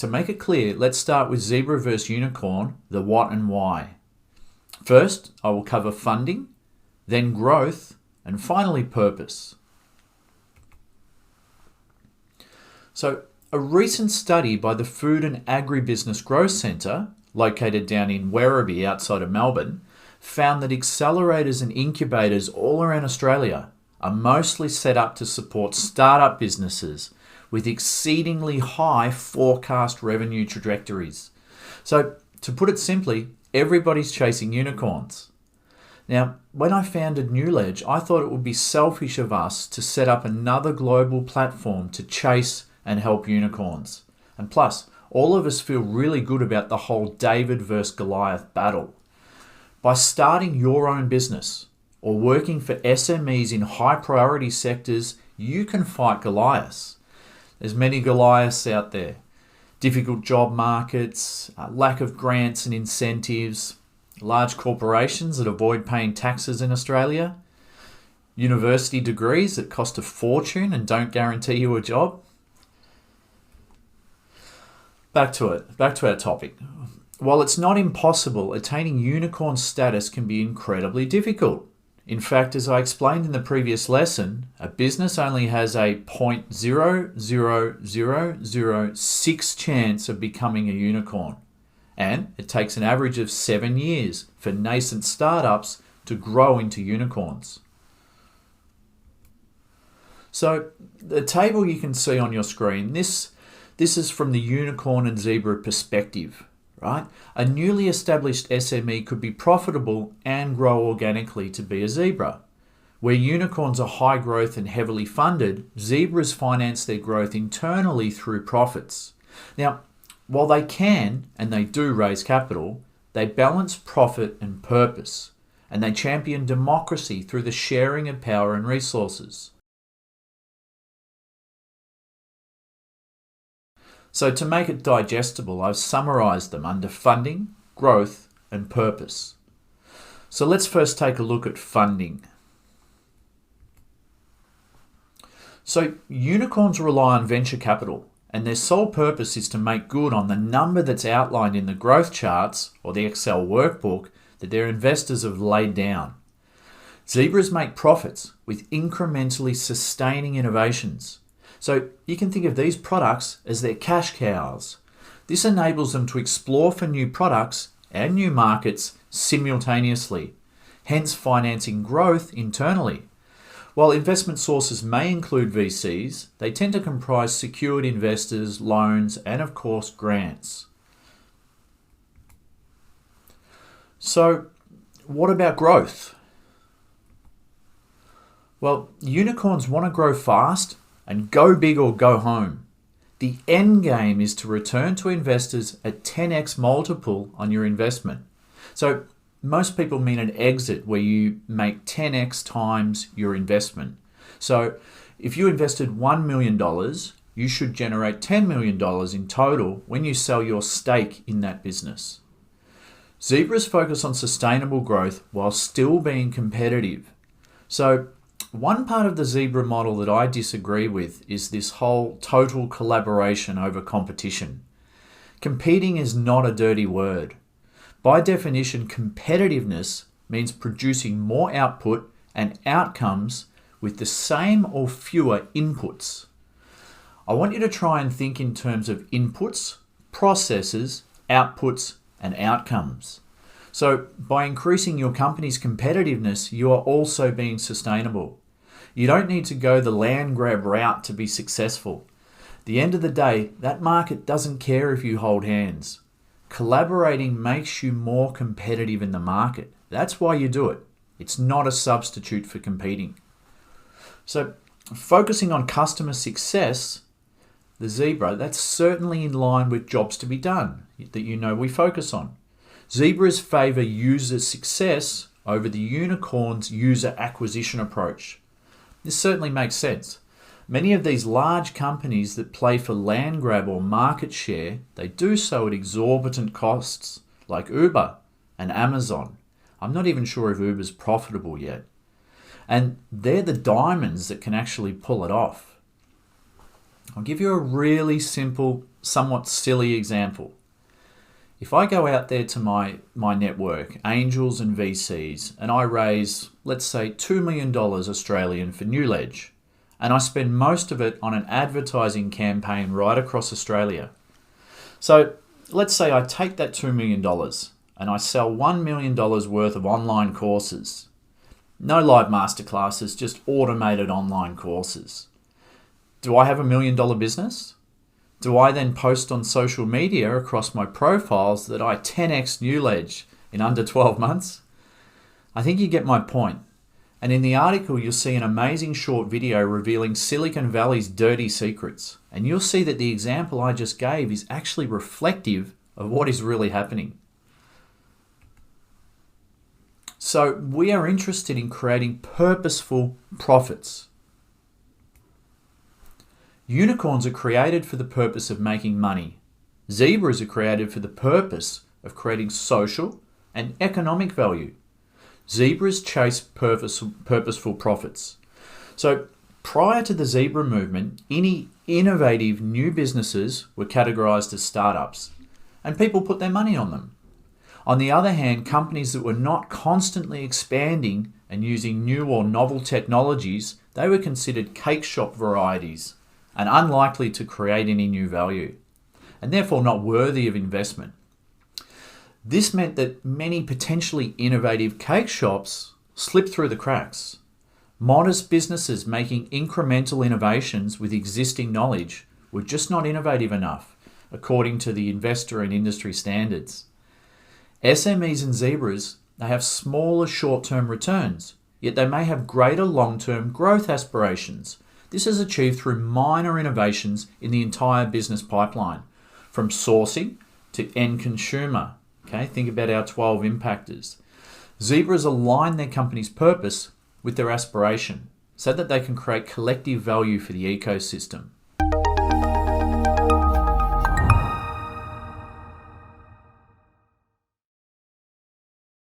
to make it clear, let's start with zebra versus unicorn, the what and why. First, I will cover funding, then growth, and finally purpose. So, a recent study by the Food and Agribusiness Growth Centre, located down in Werribee outside of Melbourne, found that accelerators and incubators all around Australia are mostly set up to support startup businesses with exceedingly high forecast revenue trajectories. So, to put it simply, everybody's chasing unicorns. Now, when I founded Newledge, I thought it would be selfish of us to set up another global platform to chase and help unicorns. And plus, all of us feel really good about the whole David versus Goliath battle. By starting your own business or working for SMEs in high priority sectors, you can fight Goliaths. There's many Goliaths out there. Difficult job markets, lack of grants and incentives, large corporations that avoid paying taxes in Australia, university degrees that cost a fortune and don't guarantee you a job. Back to our topic. While it's not impossible, attaining unicorn status can be incredibly difficult. In fact, as I explained in the previous lesson, a business only has a 0.00006 chance of becoming a unicorn. And it takes an average of 7 years for nascent startups to grow into unicorns. So the table you can see on your screen, this is from the unicorn and zebra perspective. Right? A newly established SME could be profitable and grow organically to be a zebra. Where unicorns are high growth and heavily funded, zebras finance their growth internally through profits. Now, while they can and they do raise capital, they balance profit and purpose, and they champion democracy through the sharing of power and resources. So to make it digestible, I've summarised them under funding, growth, and purpose. So let's first take a look at funding. So unicorns rely on venture capital, and their sole purpose is to make good on the number that's outlined in the growth charts or the Excel workbook that their investors have laid down. Zebras make profits with incrementally sustaining innovations. So you can think of these products as their cash cows. This enables them to explore for new products and new markets simultaneously, hence financing growth internally. While investment sources may include VCs, they tend to comprise secured investors, loans, and of course grants. So what about growth? Well, unicorns want to grow fast and go big or go home. The end game is to return to investors at 10x multiple on your investment. So most people mean an exit where you make 10x times your investment. So if you invested $1 million, you should generate $10 million in total when you sell your stake in that business. Zebras focus on sustainable growth while still being competitive. So one part of the zebra model that I disagree with is this whole total collaboration over competition. Competing is not a dirty word. By definition, competitiveness means producing more output and outcomes with the same or fewer inputs. I want you to try and think in terms of inputs, processes, outputs, and outcomes. So by increasing your company's competitiveness, you are also being sustainable. You don't need to go the land grab route to be successful. At the end of the day, that market doesn't care if you hold hands. Collaborating makes you more competitive in the market. That's why you do it. It's not a substitute for competing. So focusing on customer success, the zebra, that's certainly in line with jobs to be done that we focus on. Zebras favour user success over the unicorn's user acquisition approach. This certainly makes sense. Many of these large companies that play for land grab or market share, they do so at exorbitant costs, like Uber and Amazon. I'm not even sure if Uber's profitable yet. And they're the diamonds that can actually pull it off. I'll give you a really simple somewhat silly example. If I go out there to my network, angels and VCs, and I raise, let's say, $2 million Australian for Newledge, and I spend most of it on an advertising campaign right across Australia. So let's say I take that $2 million and I sell $1 million worth of online courses. No live masterclasses, just automated online courses. Do I have $1 million business? Do I then post on social media across my profiles that I 10x Newledge in under 12 months? I think you get my point. And in the article, you'll see an amazing short video revealing Silicon Valley's dirty secrets. And you'll see that the example I just gave is actually reflective of what is really happening. So we are interested in creating purposeful profits. Unicorns are created for the purpose of making money. Zebras are created for the purpose of creating social and economic value. Zebras chase purposeful profits. So prior to the zebra movement, any innovative new businesses were categorized as startups, and people put their money on them. On the other hand, companies that were not constantly expanding and using new or novel technologies, they were considered cake shop varieties and unlikely to create any new value, and therefore not worthy of investment. This meant that many potentially innovative cake shops slipped through the cracks. Modest businesses making incremental innovations with existing knowledge were just not innovative enough, according to the investor and industry standards. SMEs and zebras, they have smaller short-term returns, yet they may have greater long-term growth aspirations. This is achieved through minor innovations in the entire business pipeline, from sourcing to end consumer. Okay, think about our 12 impactors. Zebras align their company's purpose with their aspiration so that they can create collective value for the ecosystem.